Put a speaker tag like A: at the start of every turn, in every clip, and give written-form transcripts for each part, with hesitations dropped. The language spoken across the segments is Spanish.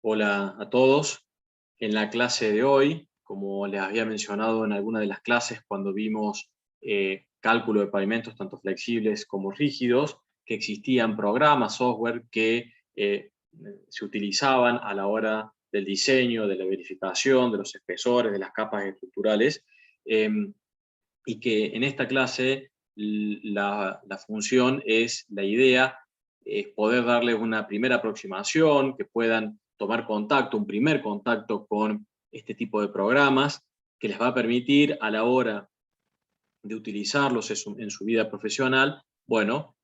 A: Hola a todos. En la clase de hoy, como les había mencionado en alguna de las clases cuando vimos cálculo de pavimentos tanto flexibles como rígidos, que existían programas, software que se utilizaban a la hora del diseño, de la verificación, de los espesores, de las capas estructurales, y que en esta clase la función es, la idea es poder darles una primera aproximación, que puedan tomar contacto, un primer contacto con este tipo de programas, que les va a permitir a la hora de utilizarlos en su vida profesional, bueno,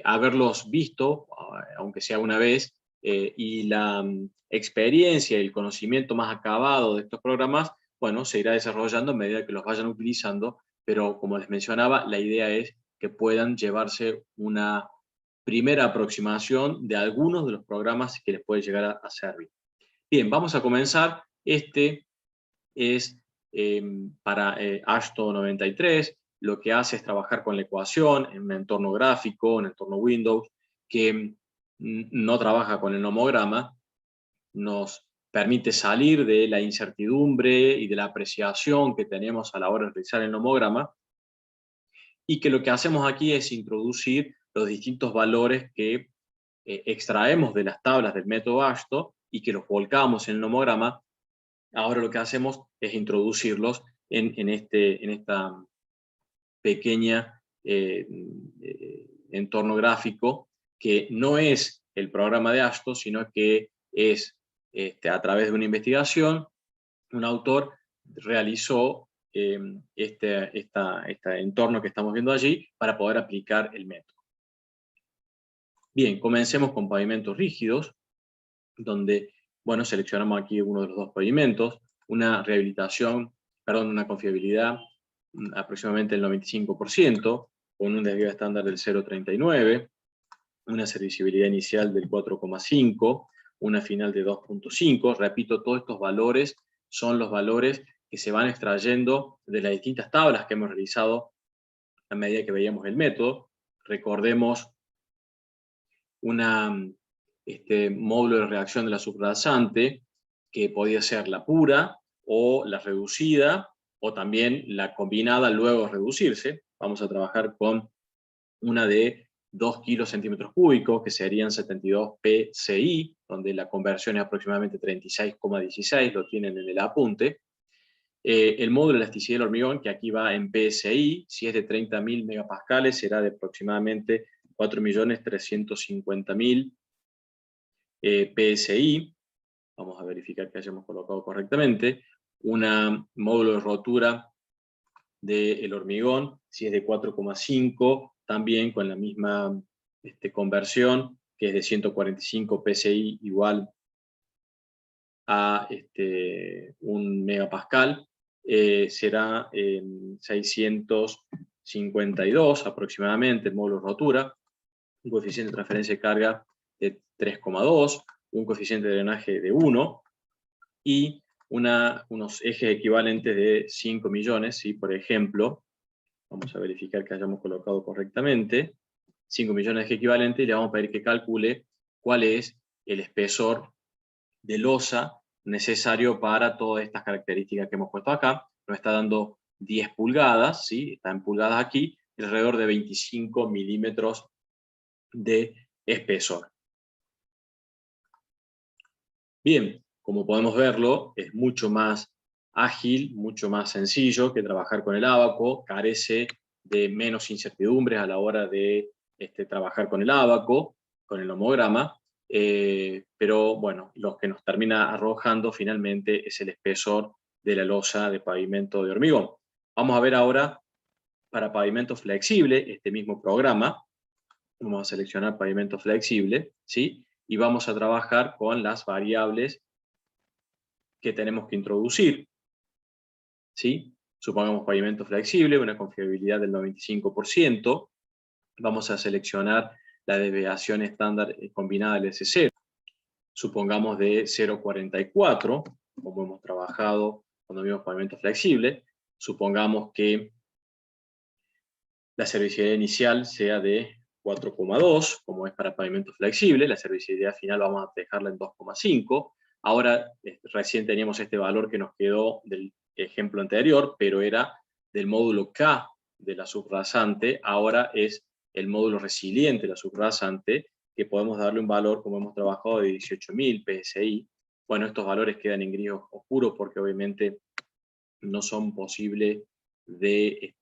A: haberlos visto, aunque sea una vez, y la experiencia y el conocimiento más acabado de estos programas, bueno, se irá desarrollando a medida que los vayan utilizando, pero como les mencionaba, la idea es que puedan llevarse una primera aproximación de algunos de los programas que les puede llegar a servir. Bien, vamos a comenzar. Este es para ASHTO 93, lo que hace es trabajar con la ecuación en un entorno gráfico, un entorno Windows, que no trabaja con el nomograma, nos permite salir de la incertidumbre y de la apreciación que tenemos a la hora de realizar el nomograma, y que lo que hacemos aquí es introducir los distintos valores que extraemos de las tablas del método ASHTO y que los volcamos en el nomograma. Ahora lo que hacemos es introducirlos en esta pequeña entorno gráfico, que no es el programa de ASHTO, sino que es a través de una investigación, un autor realizó este entorno que estamos viendo allí para poder aplicar el método. Bien, comencemos con pavimentos rígidos, donde, bueno, seleccionamos aquí uno de los dos pavimentos, una confiabilidad aproximadamente del 95%, con un desvío estándar del 0,39, una serviciabilidad inicial del 4,5, una final de 2,5. Repito, todos estos valores son los valores que se van extrayendo de las distintas tablas que hemos realizado a medida que veíamos el método. Recordemos módulo de reacción de la subrasante, que podía ser la pura o la reducida, o también la combinada luego de reducirse. Vamos a trabajar con una de 2 kilos centímetros cúbicos, que serían 72 PCI, donde la conversión es aproximadamente 36,16, lo tienen en el apunte. El módulo de elasticidad del hormigón, que aquí va en PSI, si es de 30.000 megapascales, será de aproximadamente 4.350.000 PSI. Vamos a verificar que hayamos colocado correctamente. Un módulo de rotura del hormigón, si es de 4,5, también con la misma conversión, que es de 145 PSI igual a 1 megapascal, será 652 aproximadamente el módulo de rotura, un coeficiente de transferencia de carga de 3,2, un coeficiente de drenaje de 1 y unos ejes equivalentes de 5 millones, ¿sí? Por ejemplo, vamos a verificar que hayamos colocado correctamente, 5 millones de ejes equivalentes, y le vamos a pedir que calcule cuál es el espesor de losa necesario para todas estas características que hemos puesto acá. Nos está dando 10 pulgadas, ¿sí? Está en pulgadas aquí, alrededor de 25 milímetros de espesor. Bien, como podemos verlo, es mucho más ágil, mucho más sencillo que trabajar con el ábaco, carece de menos incertidumbres a la hora de trabajar con el ábaco, con el nomograma, pero bueno, lo que nos termina arrojando finalmente es el espesor de la losa de pavimento de hormigón. Vamos a ver ahora para pavimento flexible este mismo programa. Vamos a seleccionar pavimento flexible, ¿sí? Y vamos a trabajar con las variables que tenemos que introducir, ¿sí? Supongamos pavimento flexible, una confiabilidad del 95%. Vamos a seleccionar la desviación estándar combinada del S0. Supongamos de 0,44, como hemos trabajado cuando vimos pavimento flexible. Supongamos que la servicialidad inicial sea de 4,2, como es para pavimento flexible. La servicialidad final vamos a dejarla en 2,5. Ahora, recién teníamos este valor que nos quedó del ejemplo anterior, pero era del módulo K de la subrasante. Ahora es el módulo resiliente de la subrasante, que podemos darle un valor, como hemos trabajado, de 18.000 PSI. Bueno, estos valores quedan en gris oscuro porque obviamente no son posibles de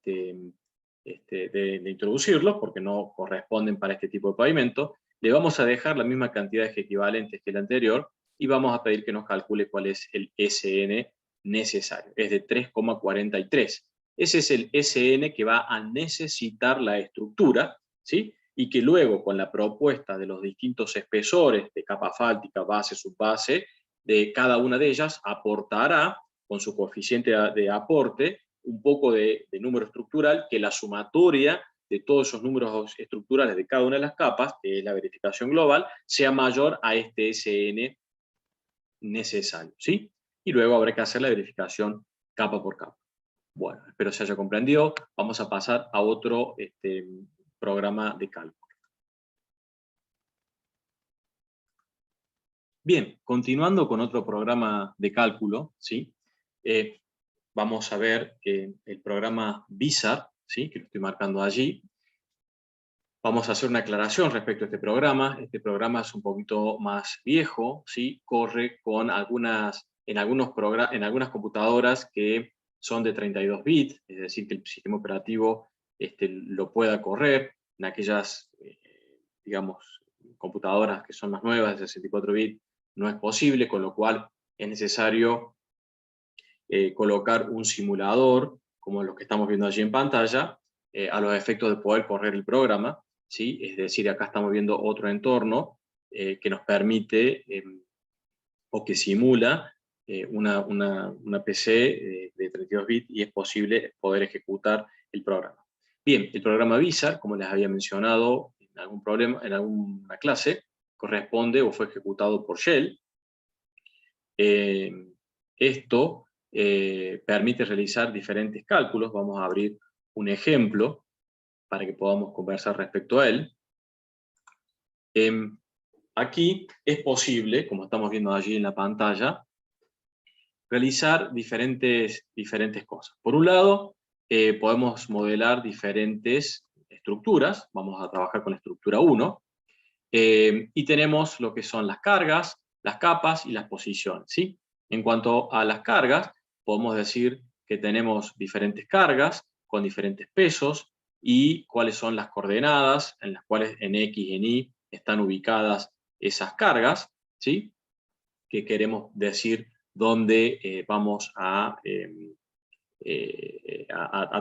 A: introducirlos, porque no corresponden para este tipo de pavimento. Le vamos a dejar la misma cantidad de equivalentes que el anterior, y vamos a pedir que nos calcule cuál es el SN necesario. Es de 3,43. Ese es el SN que va a necesitar la estructura, ¿sí? Y que luego, con la propuesta de los distintos espesores de capa asfáltica, base, subbase, de cada una de ellas, aportará con su coeficiente de aporte un poco de número estructural, que la sumatoria de todos esos números estructurales de cada una de las capas, que es la verificación global, sea mayor a este SN necesario, ¿sí? Y luego habrá que hacer la verificación capa por capa. Bueno, espero se haya comprendido. Vamos a pasar a otro programa de cálculo. Bien, continuando con otro programa de cálculo, ¿sí? Vamos a ver el programa VISAR, ¿sí? Que lo estoy marcando allí. Vamos a hacer una aclaración respecto a este programa. Este programa es un poquito más viejo, ¿sí? Corre con en algunas computadoras que son de 32 bits, es decir, que el sistema operativo lo pueda correr. En aquellas, digamos, computadoras que son más nuevas, de 64 bits, no es posible, con lo cual es necesario colocar un simulador, como los que estamos viendo allí en pantalla, a los efectos de poder correr el programa, ¿sí? Es decir, acá estamos viendo otro entorno que nos permite o que simula una PC de 32 bits, y es posible poder ejecutar el programa. Bien, el programa VISAR, como les había mencionado en alguna clase, corresponde o fue ejecutado por Shell. Esto permite realizar diferentes cálculos. Vamos a abrir un ejemplo para que podamos conversar respecto a él. Aquí es posible, como estamos viendo allí en la pantalla, realizar diferentes cosas. Por un lado, podemos modelar diferentes estructuras. Vamos a trabajar con la estructura 1. Y tenemos lo que son las cargas, las capas y las posiciones, ¿sí? En cuanto a las cargas, podemos decir que tenemos diferentes cargas con diferentes pesos y cuáles son las coordenadas en las cuales en X y en Y están ubicadas esas cargas, ¿sí? Que queremos decir dónde vamos a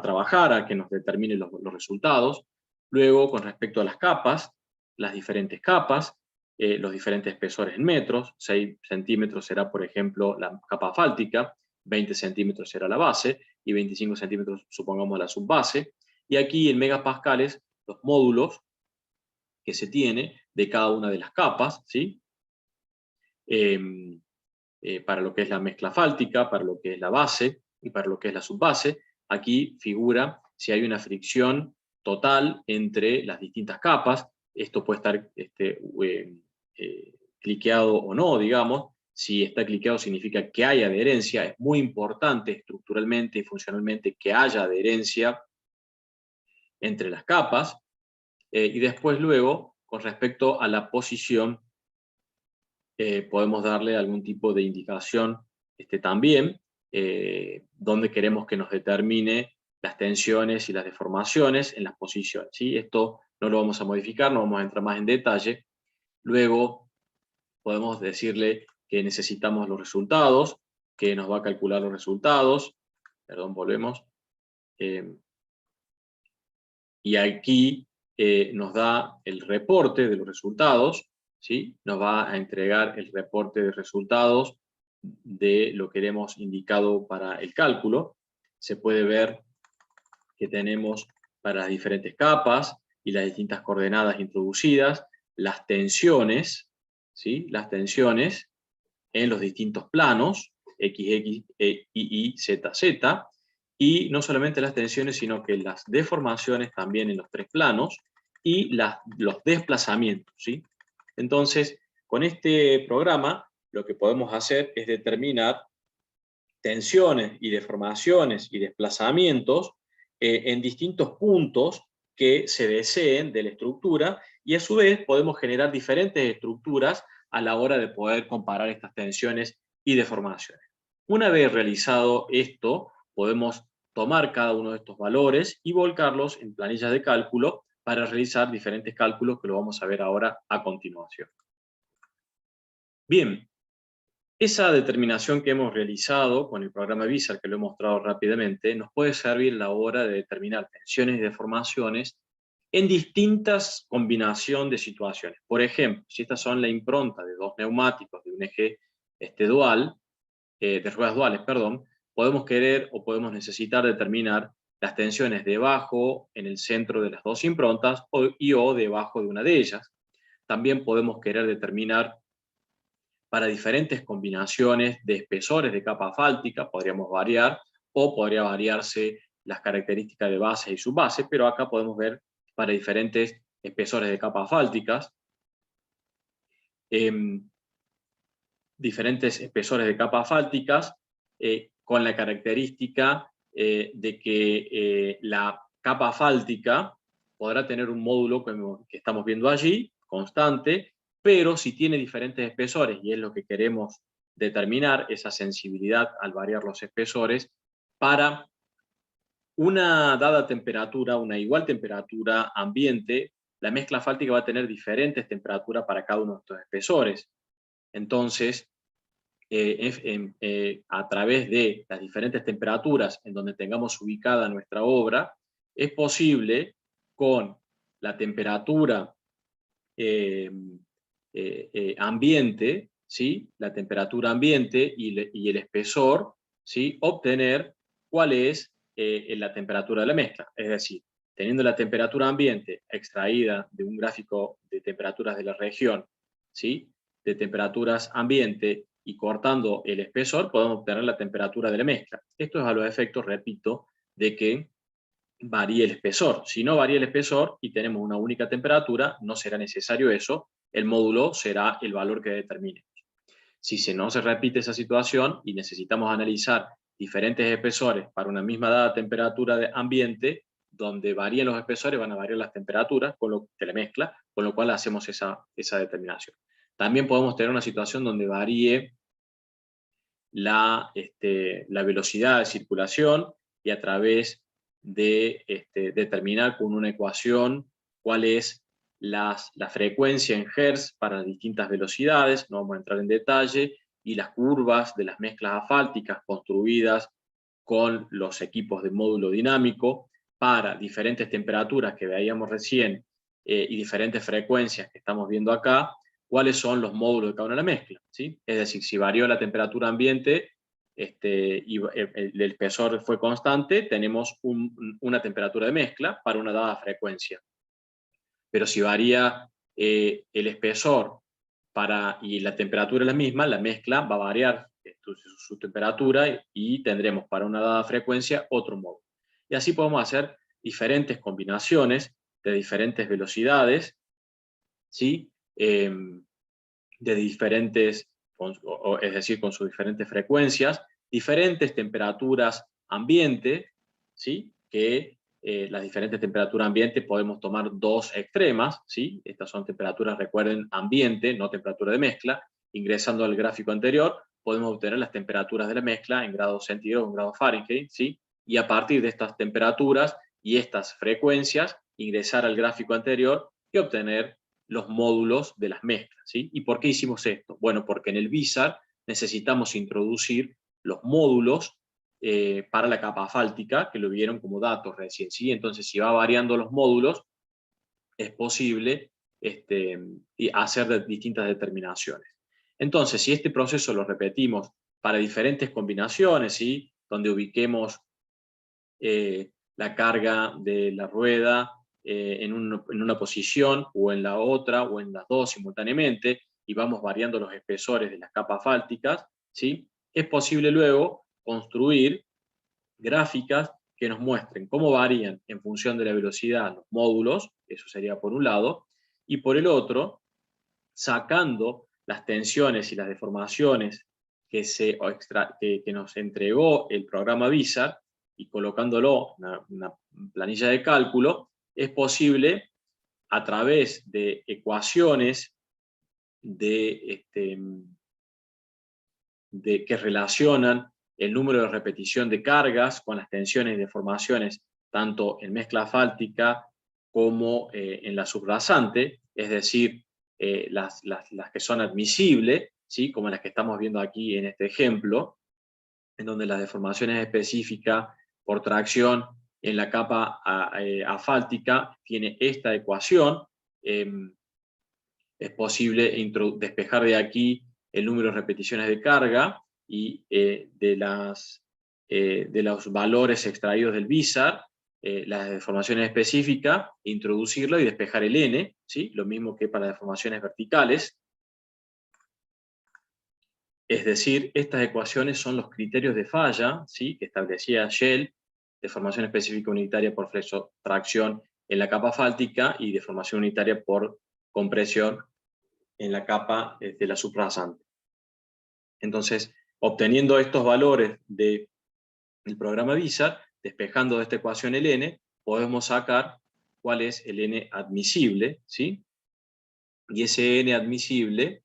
A: trabajar, a que nos determine los resultados. Luego, con respecto a las capas, las diferentes capas, los diferentes espesores en metros. 6 centímetros será, por ejemplo, la capa asfáltica, 20 centímetros será la base, y 25 centímetros, supongamos, la subbase. Y aquí en megapascales, los módulos que se tiene de cada una de las capas, ¿sí? Para lo que es la mezcla asfáltica, para lo que es la base y para lo que es la subbase. Aquí figura si hay una fricción total entre las distintas capas. Esto puede estar cliqueado o no, digamos. Si está cliqueado significa que hay adherencia. Es muy importante estructuralmente y funcionalmente que haya adherencia entre las capas. Y después luego, con respecto a la posición, podemos darle algún tipo de indicación también, donde queremos que nos determine las tensiones y las deformaciones en las posiciones, ¿sí? Esto no lo vamos a modificar, no vamos a entrar más en detalle. Luego podemos decirle que necesitamos los resultados, que nos va a calcular los resultados. Perdón, volvemos. Y aquí nos da el reporte de los resultados, ¿sí? Nos va a entregar el reporte de resultados de lo que hemos indicado para el cálculo. Se puede ver que tenemos para las diferentes capas y las distintas coordenadas introducidas, las tensiones, ¿sí? Las tensiones en los distintos planos, XX, Y, Z, Z, y no solamente las tensiones, sino que las deformaciones también en los tres planos, y los desplazamientos, ¿sí? Entonces, con este programa, lo que podemos hacer es determinar tensiones y deformaciones y desplazamientos en distintos puntos que se deseen de la estructura, y a su vez podemos generar diferentes estructuras a la hora de poder comparar estas tensiones y deformaciones. Una vez realizado esto, podemos tomar cada uno de estos valores y volcarlos en planillas de cálculo para realizar diferentes cálculos que lo vamos a ver ahora a continuación. Bien, esa determinación que hemos realizado con el programa VISAR, que lo he mostrado rápidamente, nos puede servir a la hora de determinar tensiones y deformaciones en distintas combinaciones de situaciones. Por ejemplo, si estas son la impronta de dos neumáticos de un eje dual, de ruedas duales, perdón, podemos querer o podemos necesitar determinar las tensiones debajo, en el centro de las dos improntas, o debajo de una de ellas. También podemos querer determinar para diferentes combinaciones de espesores de capa asfáltica, podríamos variar, o podría variarse las características de base y subbase, pero acá podemos ver para diferentes espesores de capas asfálticas, diferentes espesores de capas asfálticas, con la característica de que la capa asfáltica podrá tener un módulo que estamos viendo allí, constante, pero si tiene diferentes espesores, y es lo que queremos determinar, esa sensibilidad al variar los espesores, para una dada temperatura, una igual temperatura ambiente, la mezcla asfáltica va a tener diferentes temperaturas para cada uno de estos espesores. Entonces, a través de las diferentes temperaturas en donde tengamos ubicada nuestra obra, es posible con la temperatura ambiente, ¿sí? La temperatura ambiente y el espesor, ¿sí? Obtener cuál es la temperatura de la mezcla. Es decir, teniendo la temperatura ambiente extraída de un gráfico de temperaturas de la región, ¿sí? De temperaturas ambiente y cortando el espesor, podemos obtener la temperatura de la mezcla. Esto es a los efectos, repito, de que varíe el espesor. Si no varía el espesor y tenemos una única temperatura, no será necesario eso, el módulo será el valor que determinemos. Si no se repite esa situación y necesitamos analizar diferentes espesores para una misma dada temperatura de ambiente, donde varíen los espesores van a variar las temperaturas de la mezcla, con lo cual hacemos esa determinación. También podemos tener una situación donde varíe la velocidad de circulación, y a través de determinar con una ecuación cuál es la frecuencia en Hertz para las distintas velocidades, no vamos a entrar en detalle, y las curvas de las mezclas asfálticas construidas con los equipos de módulo dinámico para diferentes temperaturas que veíamos recién y diferentes frecuencias que estamos viendo acá, cuáles son los módulos de cada una de la mezcla, ¿sí? Es decir, si varió la temperatura ambiente y el espesor fue constante, tenemos una temperatura de mezcla para una dada frecuencia. Pero si varía el espesor y la temperatura es la misma, la mezcla va a variar su temperatura y tendremos para una dada frecuencia otro módulo. Y así podemos hacer diferentes combinaciones de diferentes velocidades, ¿sí? De diferentes, es decir, con sus diferentes frecuencias, diferentes temperaturas ambiente, ¿sí? Que las diferentes temperaturas ambiente podemos tomar dos extremas, ¿sí? Estas son temperaturas, recuerden, ambiente, no temperatura de mezcla. Ingresando al gráfico anterior, podemos obtener las temperaturas de la mezcla en grados centígrados o en grados Fahrenheit, ¿sí? Y a partir de estas temperaturas y estas frecuencias, ingresar al gráfico anterior y obtener los módulos de las mezclas, ¿sí? ¿Y por qué hicimos esto? Bueno, porque en el VISAR necesitamos introducir los módulos para la capa asfáltica, que lo vieron como datos recién, ¿sí? Entonces, si va variando los módulos, es posible hacer distintas determinaciones. Entonces, si este proceso lo repetimos para diferentes combinaciones, ¿sí? Donde ubiquemos la carga de la rueda en una posición o en la otra o en las dos simultáneamente, y vamos variando los espesores de las capas asfálticas, ¿sí? Es posible luego construir gráficas que nos muestren cómo varían en función de la velocidad los módulos, eso sería por un lado, y por el otro, sacando las tensiones y las deformaciones que nos entregó el programa VISAR y colocándolo en una planilla de cálculo, es posible, a través de ecuaciones que relacionan el número de repetición de cargas con las tensiones y deformaciones, tanto en mezcla asfáltica como en la subrasante, es decir, las que son admisibles, ¿sí? Como las que estamos viendo aquí en este ejemplo, en donde las deformaciones específicas por tracción en la capa asfáltica tiene esta ecuación. Es posible despejar de aquí el número de repeticiones de carga y de los valores extraídos del VISAR, las deformaciones específicas, introducirlo y despejar el N, ¿sí? Lo mismo que para deformaciones verticales. Es decir, estas ecuaciones son los criterios de falla, ¿sí? Que establecía Shell, deformación específica unitaria por tracción en la capa asfáltica y deformación unitaria por compresión en la capa de la subrasante. Entonces, obteniendo estos valores del programa VISAR, despejando de esta ecuación el N, podemos sacar cuál es el N admisible, ¿sí? Y ese N admisible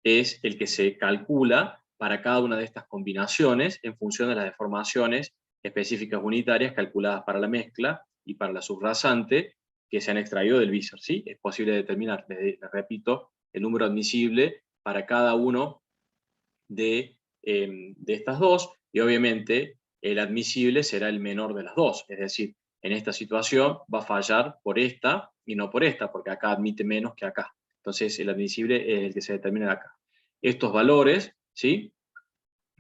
A: es el que se calcula para cada una de estas combinaciones en función de las deformaciones específicas unitarias calculadas para la mezcla y para la subrasante que se han extraído del VISAR, ¿sí? Es posible determinar, les repito, el número admisible para cada uno de estas dos, y obviamente el admisible será el menor de las dos, es decir, en esta situación va a fallar por esta y no por esta, porque acá admite menos que acá. Entonces el admisible es el que se determina de acá. Estos valores, ¿sí?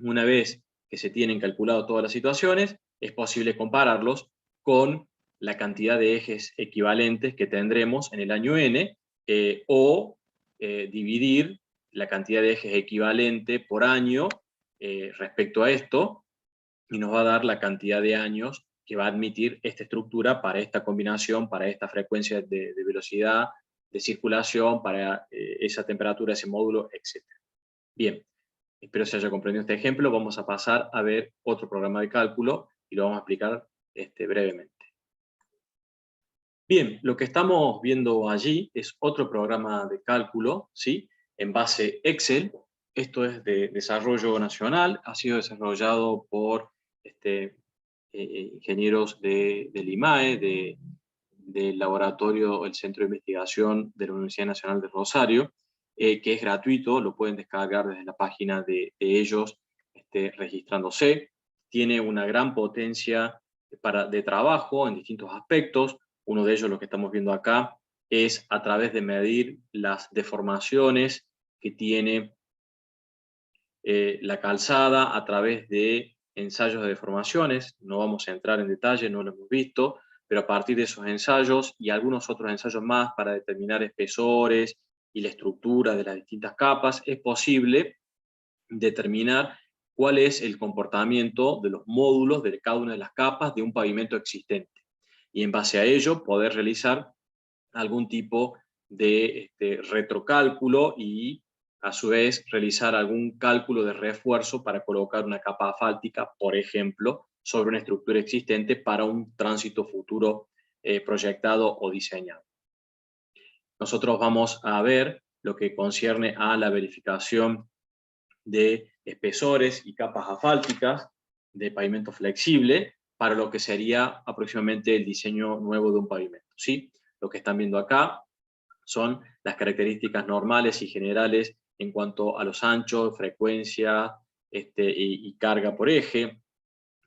A: Una vez que se tienen calculado todas las situaciones, es posible compararlos con la cantidad de ejes equivalentes que tendremos en el año N, o dividir la cantidad de ejes equivalente por año respecto a esto, y nos va a dar la cantidad de años que va a admitir esta estructura para esta combinación, para esta frecuencia de velocidad, de circulación, para esa temperatura, ese módulo, etc. Bien, espero se haya comprendido este ejemplo. Vamos a pasar a ver otro programa de cálculo y lo vamos a explicar brevemente. Bien, lo que estamos viendo allí es otro programa de cálculo, ¿sí? En base Excel. Esto es de desarrollo nacional, ha sido desarrollado por ingenieros del IMAE, del laboratorio, el Centro de Investigación de la Universidad Nacional de Rosario, que es gratuito, lo pueden descargar desde la página de ellos registrándose. Tiene una gran potencia de trabajo en distintos aspectos. Uno de ellos, lo que estamos viendo acá, es a través de medir las deformaciones que tiene la calzada a través de ensayos de deformaciones. No vamos a entrar en detalle, no lo hemos visto, pero a partir de esos ensayos y algunos otros ensayos más para determinar espesores y la estructura de las distintas capas, es posible determinar cuál es el comportamiento de los módulos de cada una de las capas de un pavimento existente. Y en base a ello poder realizar algún tipo de retrocálculo y a su vez realizar algún cálculo de refuerzo para colocar una capa asfáltica, por ejemplo, sobre una estructura existente para un tránsito futuro proyectado o diseñado. Nosotros vamos a ver lo que concierne a la verificación de espesores y capas asfálticas de pavimento flexible para lo que sería aproximadamente el diseño nuevo de un pavimento, ¿sí? Lo que están viendo acá son las características normales y generales en cuanto a los anchos, frecuencia y carga por eje,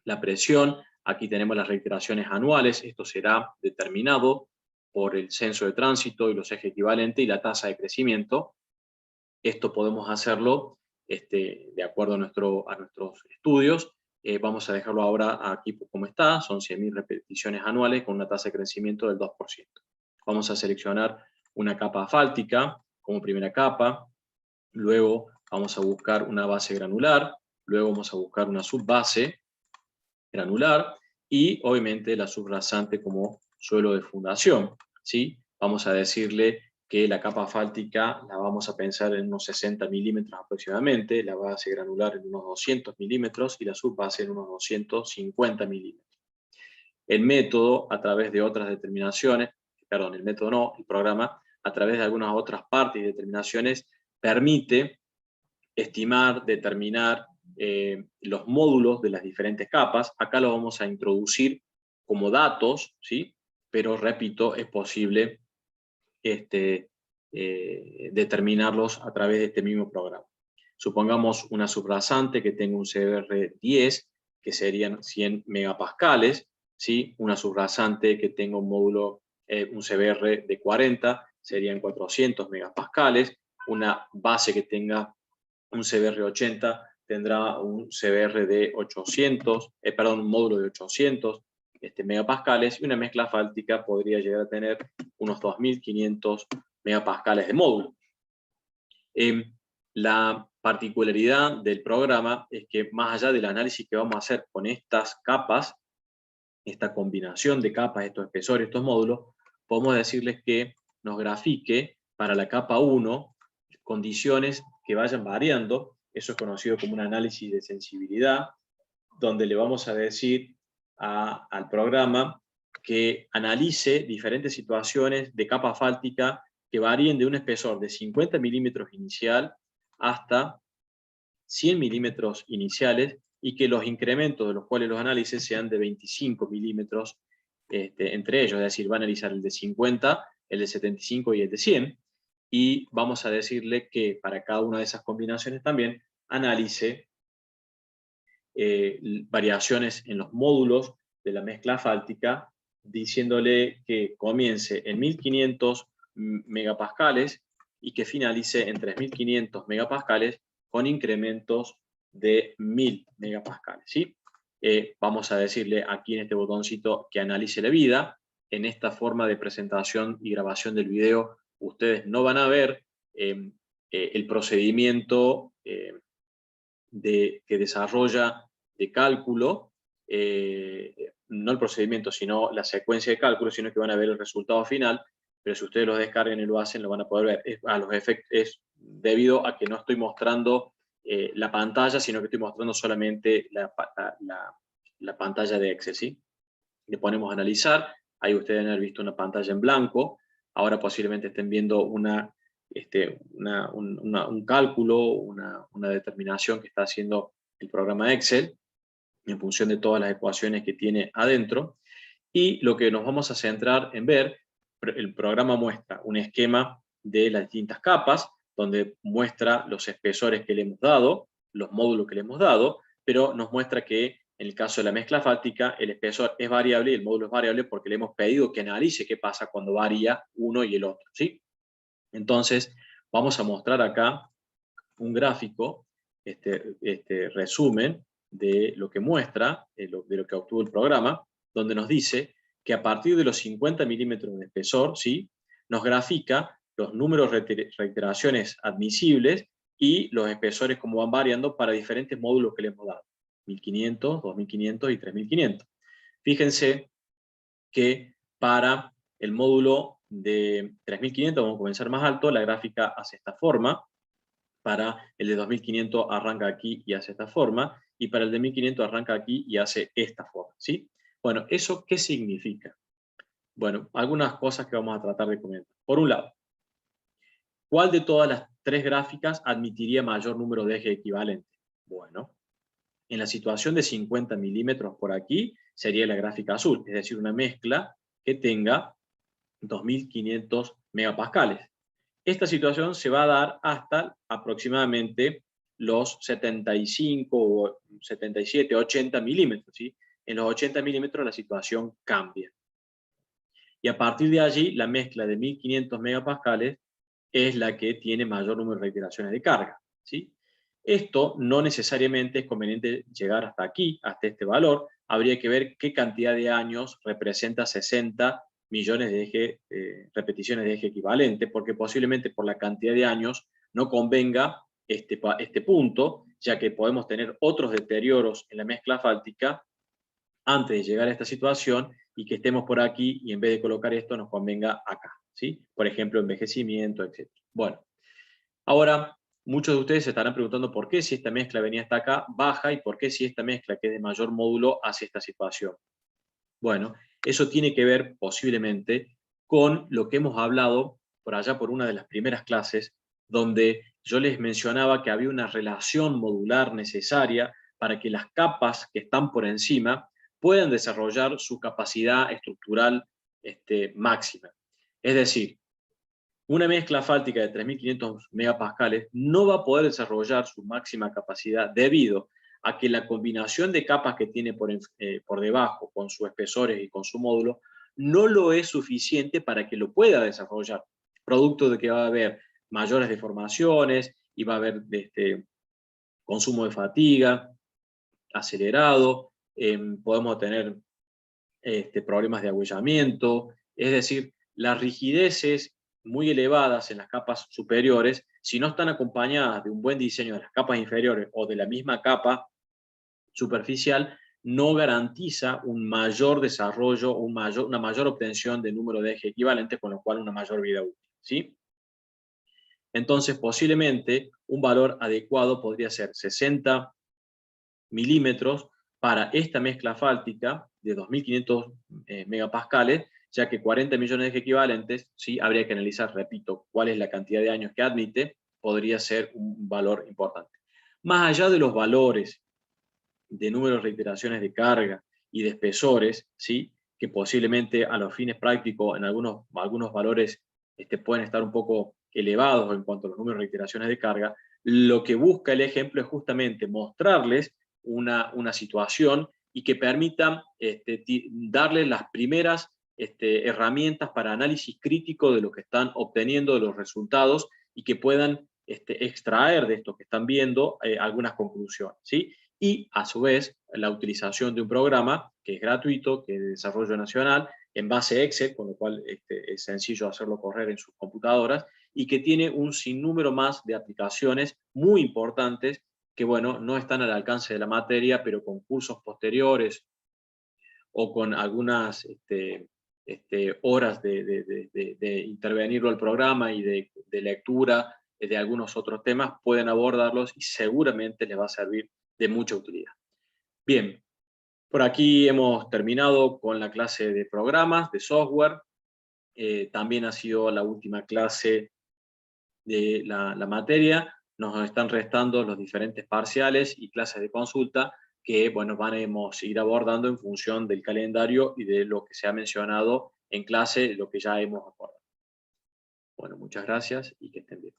A: la presión. Aquí tenemos las reiteraciones anuales, esto será determinado por el censo de tránsito y los ejes equivalentes y la tasa de crecimiento. Esto podemos hacerlo de acuerdo a nuestros estudios. Vamos a dejarlo ahora aquí como está, son 100.000 repeticiones anuales con una tasa de crecimiento del 2%. Vamos a seleccionar una capa asfáltica como primera capa, luego vamos a buscar una base granular, luego vamos a buscar una subbase, granular, y obviamente la subrasante como suelo de fundación, ¿sí? Vamos a decirle que la capa asfáltica la vamos a pensar en unos 60 milímetros aproximadamente, la base granular en unos 200 milímetros y la subbase en unos 250 milímetros. El método, a través de otras determinaciones, perdón, el método no, el programa, a través de algunas otras partes y determinaciones, permite estimar, determinar los módulos de las diferentes capas. Acá lo vamos a introducir como datos, ¿sí? Pero repito, es posible determinarlos a través de este mismo programa. Supongamos una subrasante que tenga un CBR 10, que serían 100 megapascales, ¿sí? Una subrasante que tenga un módulo, un CBR de 40, serían 400 megapascales. Una base que tenga un CBR 80 tendrá un CBR de 800, perdón, un módulo de 800 megapascales, y una mezcla asfáltica podría llegar a tener unos 2500 megapascales de módulo. La particularidad del programa es que, más allá del análisis que vamos a hacer con estas capas, esta combinación de capas, estos espesores, estos módulos, podemos decirles que nos grafique para la capa 1 condiciones que vayan variando. Eso es conocido como un análisis de sensibilidad, donde le vamos a decir al programa que analice diferentes situaciones de capa asfáltica que varíen de un espesor de 50 milímetros inicial hasta 100 milímetros iniciales, y que los incrementos de los cuales los análisis sean de 25 milímetros entre ellos, es decir, va a analizar el de 50, el de 75 y el de 100, y vamos a decirle que para cada una de esas combinaciones también analice variaciones en los módulos de la mezcla asfáltica, diciéndole que comience en 1500 megapascales y que finalice en 3500 megapascales con incrementos de 1000 megapascales, ¿sí? Vamos a decirle aquí en este botoncito que analice la vida. En esta forma de presentación y grabación del video, ustedes no van a ver el procedimiento que desarrolla de cálculo, no el procedimiento, sino la secuencia de cálculo, sino que van a ver el resultado final, pero si ustedes lo descargan y lo hacen, lo van a poder ver. Es debido a que no estoy mostrando la pantalla, sino que estoy mostrando solamente la pantalla de Excel, ¿sí? Le ponemos a analizar, ahí ustedes han visto una pantalla en blanco, ahora posiblemente estén viendo un cálculo, una determinación que está haciendo el programa Excel en función de todas las ecuaciones que tiene adentro. Y lo que nos vamos a centrar en ver, el programa muestra un esquema de las distintas capas, donde muestra los espesores que le hemos dado, los módulos que le hemos dado, pero nos muestra que en el caso de la mezcla asfáltica el espesor es variable y el módulo es variable porque le hemos pedido que analice qué pasa cuando varía uno y el otro, ¿sí? Entonces, vamos a mostrar acá un gráfico, resumen de lo que muestra, de lo que obtuvo el programa, donde nos dice que a partir de los 50 milímetros de espesor, ¿sí?, nos grafica los números de reiteraciones admisibles y los espesores como van variando para diferentes módulos que le hemos dado, 1500, 2500 y 3500. Fíjense que para el módulo de 3500, vamos a comenzar más alto, la gráfica hace esta forma. Para el de 2500 arranca aquí y hace esta forma, y para el de 1500 arranca aquí y hace esta forma, ¿sí? Bueno, ¿eso qué significa? Bueno, algunas cosas que vamos a tratar de comentar. Por un lado, ¿cuál de todas las tres gráficas admitiría mayor número de ejes equivalentes? Bueno, en la situación de 50 milímetros por aquí, sería la gráfica azul, es decir, una mezcla que tenga 2500 megapascales. Esta situación se va a dar hasta aproximadamente los 75 o 77, 80 milímetros, ¿sí? En los 80 milímetros la situación cambia. Y a partir de allí, la mezcla de 1500 megapascales es la que tiene mayor número de reiteraciones de carga, ¿sí? Esto no necesariamente es conveniente llegar hasta aquí, hasta este valor. Habría que ver qué cantidad de años representa 60 millones de repeticiones de eje equivalente, porque posiblemente por la cantidad de años no convenga este punto, ya que podemos tener otros deterioros en la mezcla asfáltica antes de llegar a esta situación y que estemos por aquí y en vez de colocar esto nos convenga acá, ¿sí? Por ejemplo, envejecimiento, etc. Bueno, ahora muchos de ustedes se estarán preguntando por qué si esta mezcla venía hasta acá baja y por qué si esta mezcla que es de mayor módulo hace esta situación. Bueno, eso tiene que ver posiblemente con lo que hemos hablado por allá por una de las primeras clases, donde yo les mencionaba que había una relación modular necesaria para que las capas que están por encima puedan desarrollar su capacidad estructural máxima. Es decir, una mezcla fáltica de 3.500 megapascales no va a poder desarrollar su máxima capacidad debido a que la combinación de capas que tiene por debajo, con sus espesores y con su módulo, no lo es suficiente para que lo pueda desarrollar, producto de que va a haber mayores deformaciones y va a haber consumo de fatiga acelerado, podemos tener problemas de agüellamiento, es decir, las rigideces muy elevadas en las capas superiores, si no están acompañadas de un buen diseño de las capas inferiores o de la misma capa superficial, no garantiza un mayor desarrollo, una mayor obtención de número de eje equivalente, con lo cual una mayor vida útil, ¿sí? Entonces, posiblemente un valor adecuado podría ser 60 milímetros para esta mezcla fáltica de 2.500 megapascales, ya que 40 millones de eje equivalentes, ¿sí? Habría que analizar, repito, cuál es la cantidad de años que admite, podría ser un valor importante. Más allá de los valores de número de reiteraciones de carga y de espesores, ¿sí? Que posiblemente a los fines prácticos en algunos valores pueden estar un poco elevados en cuanto a los números de reiteraciones de carga, lo que busca el ejemplo es justamente mostrarles una situación y que permita darles las primeras herramientas para análisis crítico de lo que están obteniendo, de los resultados, y que puedan extraer de esto que están viendo algunas conclusiones, ¿sí? Y a su vez la utilización de un programa que es gratuito, que es de desarrollo nacional, en base a Excel, con lo cual es sencillo hacerlo correr en sus computadoras, y que tiene un sinnúmero más de aplicaciones muy importantes que, bueno, no están al alcance de la materia, pero con cursos posteriores o con algunas horas de intervenirlo al programa y de lectura de algunos otros temas, pueden abordarlos y seguramente les va a servir de mucha utilidad. Bien, por aquí hemos terminado con la clase de programas, de software. También ha sido la última clase de la materia. Nos están restando los diferentes parciales y clases de consulta que, bueno, vamos a ir abordando en función del calendario y de lo que se ha mencionado en clase, lo que ya hemos acordado. Bueno, muchas gracias y que estén bien.